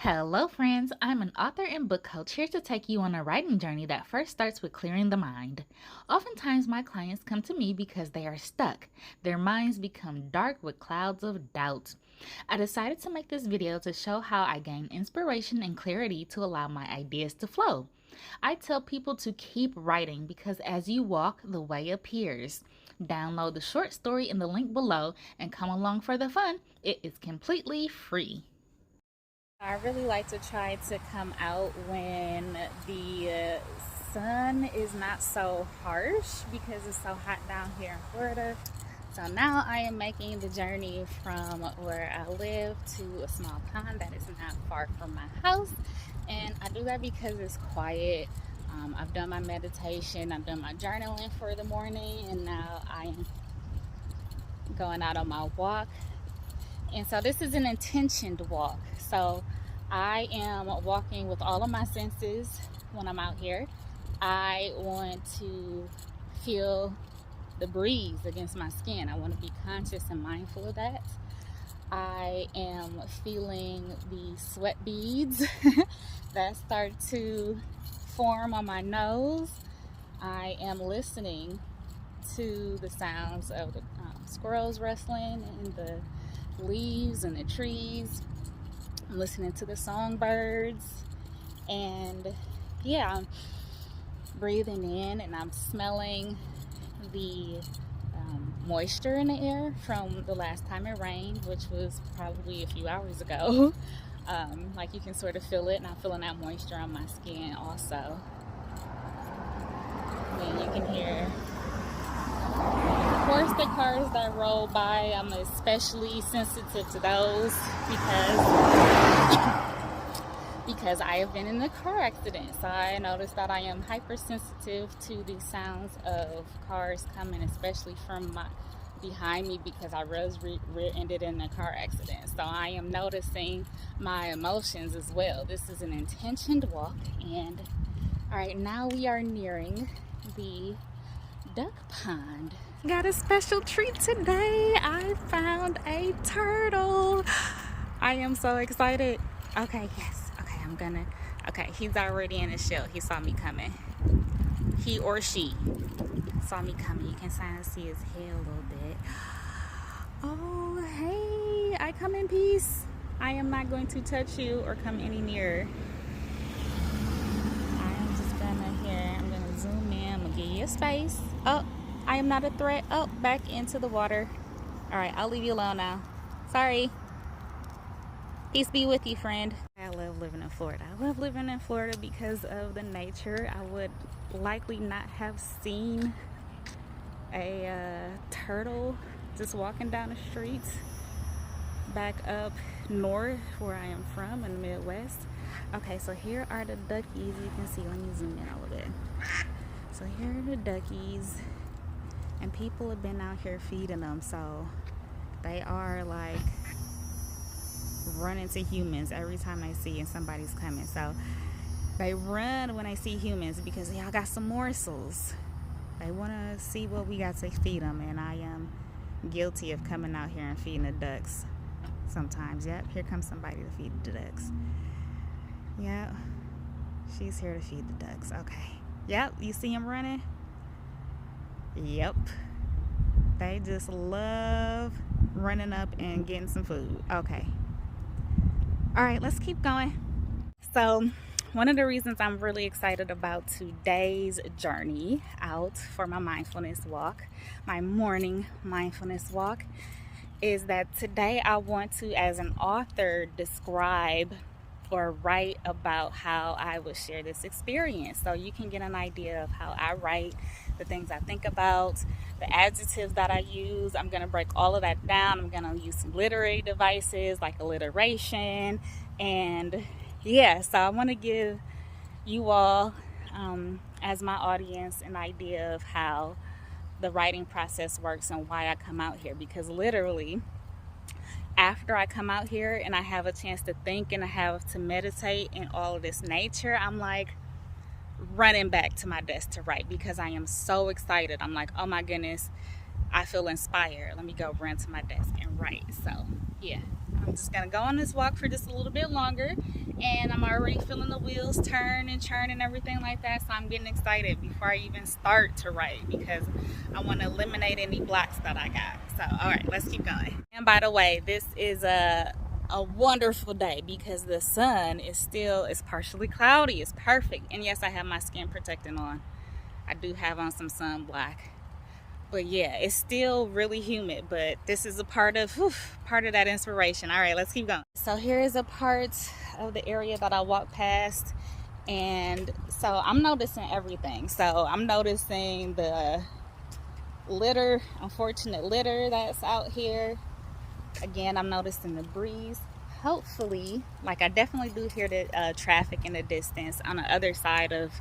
Hello, friends. I'm an author and book coach here to take you on a writing journey that first starts with clearing the mind. Oftentimes, my clients come to me because they are stuck. Their minds become dark with clouds of doubt. I decided to make this video to show how I gain inspiration and clarity to allow my ideas to flow. I tell people to keep writing because as you walk, the way appears. Download the short story in the link below and come along for the fun. It is completely free. I really like to try to come out when the sun is not so harsh because it's so hot down here in Florida. So now I am making the journey from where I live to a small pond that is not far from my house. And I do that because it's quiet. I've done my meditation, I've done my journaling for the morning, and now I am going out on my walk. And so this is an intentioned walk. So I am walking with all of my senses when I'm out here. I want to feel the breeze against my skin. I want to be conscious and mindful of that. I am feeling the sweat beads that start to form on my nose. I am listening to the sounds of the squirrels rustling and the leaves and the trees. I'm listening to the songbirds, and yeah, I'm breathing in and I'm smelling the moisture in the air from the last time it rained, which was probably a few hours ago. Like you can sort of feel it, and I'm feeling that moisture on my skin also. And you can hear, of course, the cars that roll by. I'm especially sensitive to those because I have been in a car accident. So I noticed that I am hypersensitive to the sounds of cars coming, especially from behind me, because I was rear-ended in a car accident. So I am noticing my emotions as well. This is an intentioned walk, and all right, now we are nearing the duck pond. Got a special treat today. I found a turtle. I am so excited. Okay, yes. Okay, he's already in his shell. He saw me coming. He or she saw me coming. You can kind of see his head a little bit. Oh, hey. I come in peace. I am not going to touch you or come any nearer. I'm just gonna zoom in. I'm gonna give you a space. Oh, I am not a threat. Oh, back into the water. All right, I'll leave you alone now. Sorry. Peace be with you, friend. I love living in Florida. I love living in Florida because of the nature. I would likely not have seen a turtle just walking down the streets back up north where I am from in the Midwest. Okay, so here are the duckies. You can see, let me zoom in a little bit. So here are the duckies, and people have been out here feeding them, so they are like running to humans every time they see and somebody's coming. So they run when they see humans because y'all got some morsels. They want to see what we got to feed them, and I am guilty of coming out here and feeding the ducks sometimes. Yep, here comes somebody to feed the ducks. Yep, she's here to feed the ducks. Okay. Yep, you see them running? Yep. They just love running up and getting some food. Okay. All right, let's keep going. So one of the reasons I'm really excited about today's journey out for my mindfulness walk, my morning mindfulness walk, is that today I want to, as an author, describe or write about how I would share this experience, so you can get an idea of how I write, the things I think about, the adjectives that I use. I'm going to break all of that down. I'm going to use some literary devices like alliteration, and yeah, so I want to give you all, as my audience, an idea of how the writing process works and why I come out here, because literally after I come out here and I have a chance to think and I have to meditate in all of this nature, I'm like running back to my desk to write because I am so excited. I'm like, oh my goodness, I feel inspired. Let me go run to my desk and write. So yeah, I'm just gonna go on this walk for just a little bit longer, and I'm already feeling the wheels turn and churn and everything like that. So I'm getting excited before I even start to write because I want to eliminate any blocks that I got. So all right, let's keep going. And by the way, this is a wonderful day because the sun is partially cloudy. It's perfect. And yes, I have my skin protectant on. I do have on some sunblock. But yeah, it's still really humid, but this is a part of that inspiration. All right, let's keep going. So here is a part of the area that I walked past, and so I'm noticing everything. So I'm noticing the unfortunate litter that's out here. Again, I'm noticing the breeze. Hopefully, like I definitely do hear the traffic in the distance. On the other side of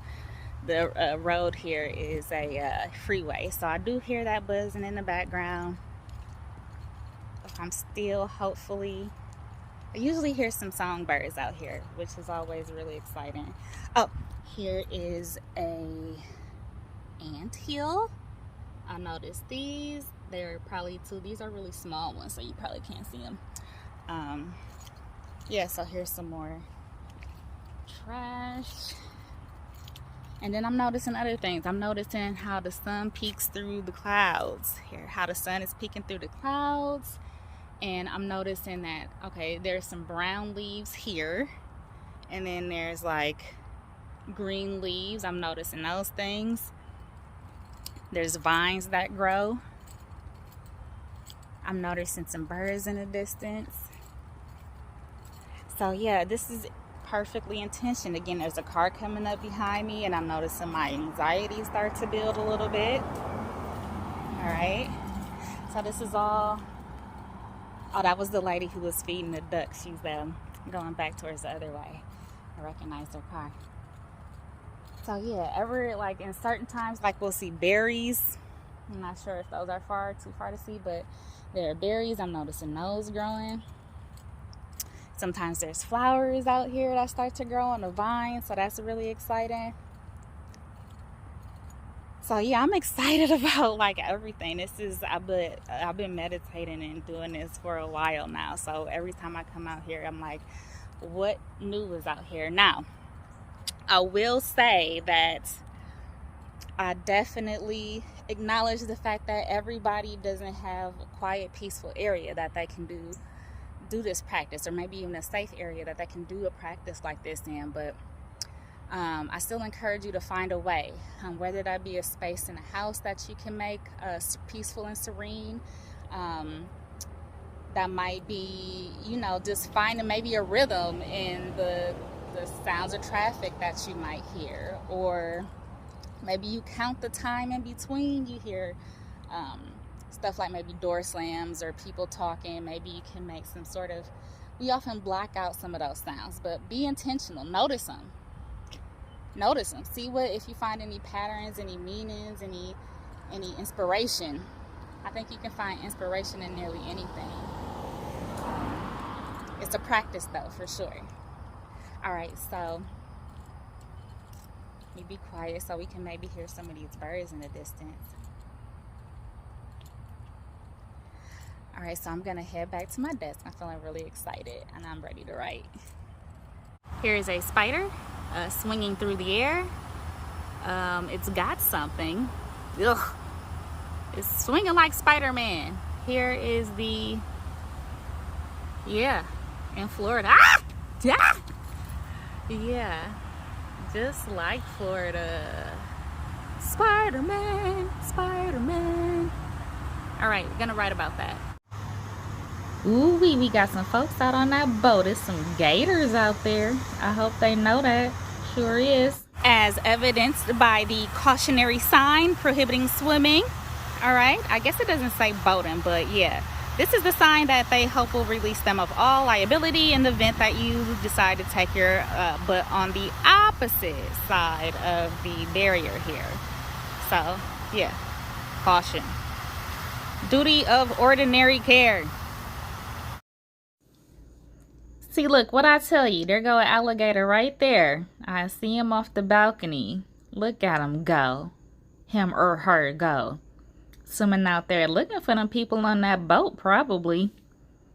the road here is a freeway, so I do hear that buzzing in the background. I'm still hopefully, I usually hear some songbirds out here, which is always really exciting. Oh, here is a anthill. I noticed these. They're probably these are really small ones, so you probably can't see them. Yeah, so here's some more trash. And then I'm noticing other things. I'm noticing how the sun peeks through the clouds here, how the sun is peeking through the clouds. And I'm noticing that, okay, there's some brown leaves here, and then there's like green leaves. I'm noticing those things. There's vines that grow. I'm noticing some birds in the distance. So yeah, this is perfectly intentioned. Again, there's a car coming up behind me, and I'm noticing my anxiety start to build a little bit. All right, so this is all. Oh, that was the lady who was feeding the ducks. She's going back towards the other way. I recognize her car. So yeah, like in certain times, like we'll see berries. I'm not sure if those are too far to see, but there are berries. I'm noticing those growing. Sometimes there's flowers out here that start to grow on the vine, so that's really exciting. So yeah, I'm excited about like everything. I've been meditating and doing this for a while now. So every time I come out here, I'm like, what new is out here? Now, I will say that I definitely acknowledge the fact that everybody doesn't have a quiet, peaceful area that they can do this practice, or maybe even a safe area that they can do a practice like this in. But I still encourage you to find a way, whether that be a space in a house that you can make peaceful and serene. That might be, just finding maybe a rhythm in the sounds of traffic that you might hear, or maybe you count the time in between. You hear stuff like maybe door slams or people talking. Maybe you can make some sort of, we often block out some of those sounds, but be intentional. Notice them. See if you find any patterns, any meanings, any inspiration. I think you can find inspiration in nearly anything. It's a practice though, for sure. All right, so you be quiet so we can maybe hear some of these birds in the distance. All right, so I'm gonna head back to my desk. I'm feeling really excited and I'm ready to write. Here is a spider swinging through the air. It's got something. Ugh. It's swinging like Spider-Man. Here is in Florida. Ah! Ah! Yeah, just like Florida. Spider-Man. All right, we're gonna write about that. Ooh, we got some folks out on that boat. There's some gators out there. I hope they know that. Sure is. As evidenced by the cautionary sign prohibiting swimming. All right, I guess it doesn't say boating, but yeah. This is the sign that they hope will release them of all liability in the event that you decide to take your butt on the opposite side of the barrier here. So, yeah, caution. Duty of ordinary care. See, look, what I tell you, there go an alligator right there. I see him off the balcony. Look at him go. Him or her go. Swimming out there looking for them people on that boat, probably.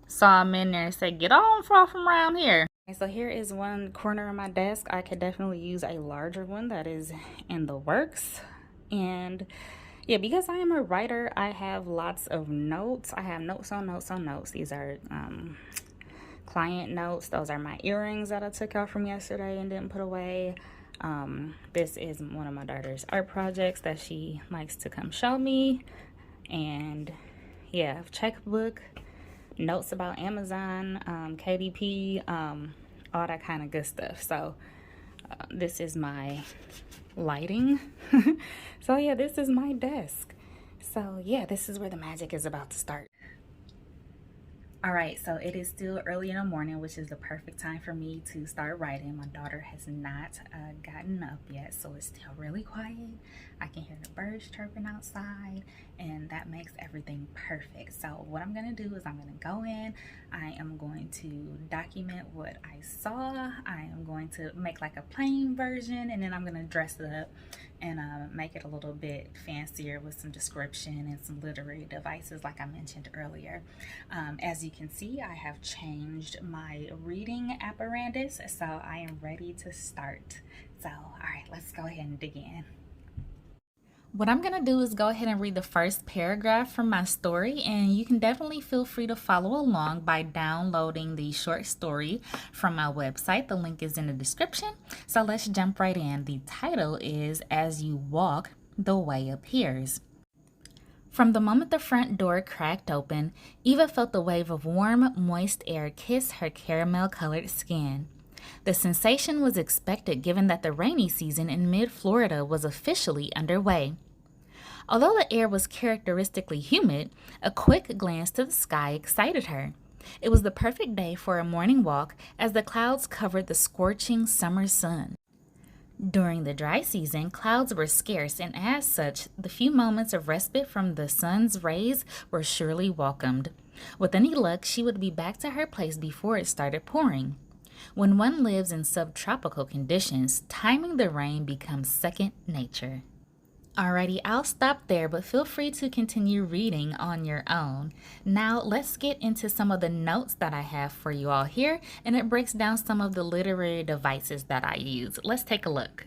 Saw him in there and said, get on from around here. So here is one corner of my desk. I could definitely use a larger one that is in the works. And yeah, because I am a writer, I have lots of notes. I have notes on notes on notes. These are client notes. Those are my earrings that I took out from yesterday and didn't put away. This is one of my daughter's art projects that she likes to come show me. And yeah, checkbook, notes about Amazon, KDP, all that kind of good stuff. So this is my lighting. So yeah, this is my desk. So yeah, this is where the magic is about to start. All right, so it is still early in the morning, which is the perfect time for me to start writing. My daughter has not gotten up yet, so it's still really quiet. I can hear the birds chirping outside, and that makes everything perfect. So what I'm gonna do is I'm gonna go in, I am going to document what I saw. I am going to make like a plain version, and then I'm gonna dress it up and make it a little bit fancier with some description and some literary devices like I mentioned earlier. As you can see, I have changed my reading apparatus, so I am ready to start. So, all right, let's go ahead and dig in. What I'm going to do is go ahead and read the first paragraph from my story, and you can definitely feel free to follow along by downloading the short story from my website. The link is in the description. So let's jump right in. The title is As You Walk, the Way Appears. From the moment the front door cracked open, Eva felt the wave of warm, moist air kiss her caramel-colored skin. The sensation was expected given that the rainy season in mid-Florida was officially underway. Although the air was characteristically humid, a quick glance to the sky excited her. It was the perfect day for a morning walk as the clouds covered the scorching summer sun. During the dry season, clouds were scarce, and as such, the few moments of respite from the sun's rays were surely welcomed. With any luck, she would be back to her place before it started pouring. When one lives in subtropical conditions, timing the rain becomes second nature. Alrighty, I'll stop there, but feel free to continue reading on your own. Now, let's get into some of the notes that I have for you all here, and it breaks down some of the literary devices that I use. Let's take a look.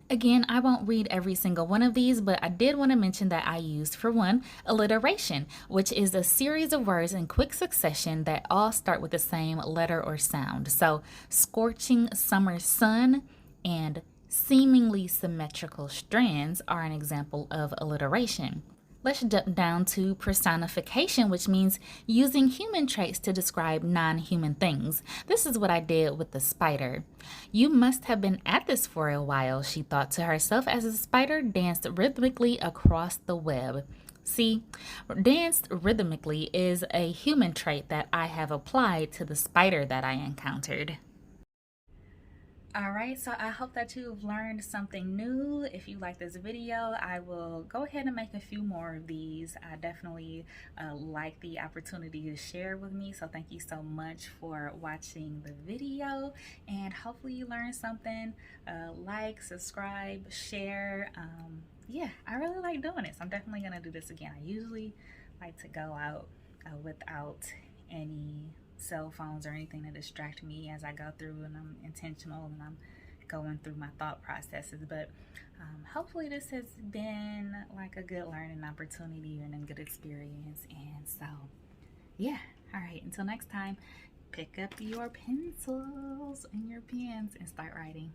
Again, I won't read every single one of these, but I did want to mention that I used, for one, alliteration, which is a series of words in quick succession that all start with the same letter or sound. So, scorching summer sun and seemingly symmetrical strands are an example of alliteration. Let's jump down to personification, which means using human traits to describe non-human things. This is what I did with the spider. You must have been at this for a while, she thought to herself as the spider danced rhythmically across the web. See, danced rhythmically is a human trait that I have applied to the spider that I encountered. All right, so I hope that you've learned something new. If you like this video, I will go ahead and make a few more of these. I definitely like the opportunity to share with me, so thank you so much for watching the video, and hopefully you learned something. Like, subscribe, share. Yeah, I really like doing it, so I'm definitely gonna do this again. I usually like to go out without any cell phones or anything to distract me as I go through, and I'm intentional and I'm going through my thought processes. But hopefully this has been like a good learning opportunity and a good experience. And so yeah, all right, until next time, pick up your pencils and your pens and start writing.